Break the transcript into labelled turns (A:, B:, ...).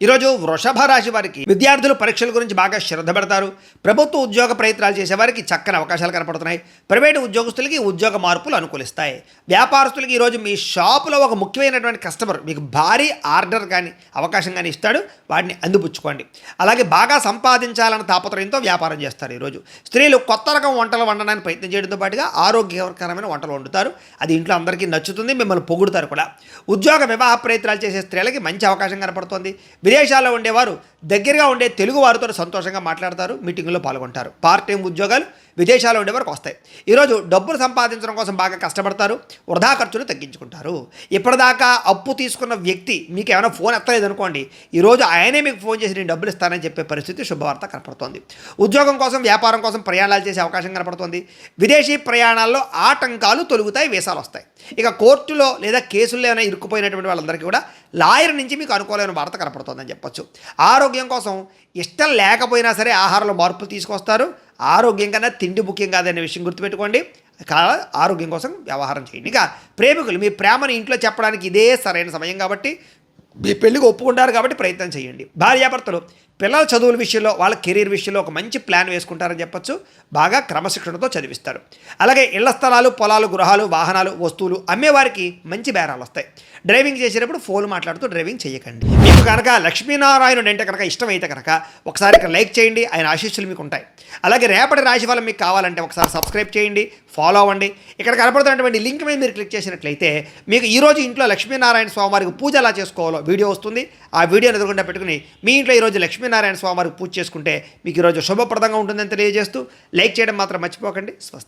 A: ఈరోజు వృషభ రాశి వారికి విద్యార్థులు పరీక్షల గురించి బాగా శ్రద్ధ పెడతారు. ప్రభుత్వ ఉద్యోగ ప్రయత్నాలు చేసేవారికి చక్కని అవకాశాలు కనపడుతున్నాయి. ప్రైవేటు ఉద్యోగస్తులకి ఉద్యోగ మార్పులు అనుకూలిస్తాయి. వ్యాపారస్తులకి ఈరోజు మీ షాపులో ఒక ముఖ్యమైనటువంటి కస్టమర్ మీకు భారీ ఆర్డర్ కానీ అవకాశం కానీ ఇస్తాడు. వాటిని అందిపుచ్చుకోండి. అలాగే బాగా సంపాదించాలన్న తాపత్రయంతో వ్యాపారం చేస్తారు. ఈరోజు స్త్రీలు కొత్త రకం వంటలు వండడానికి ప్రయత్నం చేయడంతో పాటుగా ఆరోగ్యకరమైన వంటలు వండుతారు. అది ఇంట్లో అందరికీ నచ్చుతుంది, మిమ్మల్ని పొగుడుతారు కూడా. ఉద్యోగ వివాహ ప్రయత్నాలు చేసే స్త్రీలకి మంచి అవకాశం కనపడుతుంది. విదేశాల్లో ఉండేవారు దగ్గరగా ఉండే తెలుగు వారితో సంతోషంగా మాట్లాడతారు, మీటింగుల్లో పాల్గొంటారు. పార్ట్ టైం ఉద్యోగాలు విదేశాల్లో ఉండేవారికి వస్తాయి. ఈరోజు డబ్బులు సంపాదించడం కోసం బాగా కష్టపడతారు, వృధా ఖర్చులు తగ్గించుకుంటారు. ఇప్పటిదాకా అప్పు తీసుకున్న వ్యక్తి మీకు ఏమైనా ఫోన్ ఎత్తలేదు అనుకోండి, ఈరోజు ఆయనే మీకు ఫోన్ చేసి నేను డబ్బులు ఇస్తానని చెప్పే పరిస్థితి శుభవార్త కనపడుతోంది. ఉద్యోగం కోసం వ్యాపారం కోసం ప్రయాణాలు చేసే అవకాశం కనపడుతుంది. విదేశీ ప్రయాణాల్లో ఆటంకాలు తొలుగుతాయి, వీసాలు వస్తాయి. ఇక కోర్టులో లేదా కేసుల్లో ఏమైనా ఇరుక్కుపోయినటువంటి వాళ్ళందరికీ కూడా లాయర్ నుంచి మీకు అనుకూలమైన వార్త కనపడుతుందని చెప్పొచ్చు. ఆరోగ్యం కోసం ఇష్టం లేకపోయినా సరే ఆహారంలో మార్పులు తీసుకొస్తారు. ఆరోగ్యం కన్నా తిండి ముఖ్యం కాదనే విషయం గుర్తుపెట్టుకోండి. ఆరోగ్యం కోసం వ్యవహారం చేయండి. ఇక ప్రేమికులు మీ ప్రేమను ఇంట్లో చెప్పడానికి ఇదే సరైన సమయం కాబట్టి, మీ పెళ్ళికి ఒప్పుకుంటారు కాబట్టి ప్రయత్నం చేయండి. భార్యాభర్తలు పిల్లల చదువుల విషయంలో వాళ్ళ కెరీర్ విషయంలో ఒక మంచి ప్లాన్ వేసుకుంటారని చెప్పొచ్చు. బాగా క్రమశిక్షణతో చదివిస్తారు. అలాగే ఇళ్ల స్థలాలు, పొలాలు, గృహాలు, వాహనాలు, వస్తువులు అమ్మేవారికి మంచి బేరాలు వస్తాయి. డ్రైవింగ్ చేసేటప్పుడు ఫోన్ మాట్లాడుతూ డ్రైవింగ్ చేయకండి. మీకు కనుక లక్ష్మీనారాయణుడు అంటే కనుక ఇష్టమైతే కనుక ఒకసారి ఇక్కడ లైక్ చేయండి, ఆయన ఆశీస్సులు మీకు ఉంటాయి. అలాగే రేపటి రాశి ఫలం మీకు కావాలంటే ఒకసారి సబ్స్క్రైబ్ చేయండి, ఫాలో అవ్వండి. ఇక్కడ కనపడుతున్నటువంటి లింక్ మీద మీరు క్లిక్ చేసినట్లయితే మీకు ఈరోజు ఇంట్లో లక్ష్మీనారాయణ స్వామివారికి పూజ ఎలా చేసుకోవాలో వీడియో వస్తుంది. ఆ వీడియోని ఎదురుకుండా పెట్టుకుని మీ ఇంట్లో ఈరోజు లక్ష్మీనారాయణ స్వామివారికి పూజ చేసుకుంటే మీకు ఈరోజు శుభప్రదంగా ఉంటుందని తెలియజేస్తూ లైక్ చేయడం మాత్రం మర్చిపోకండి. స్వస్తి.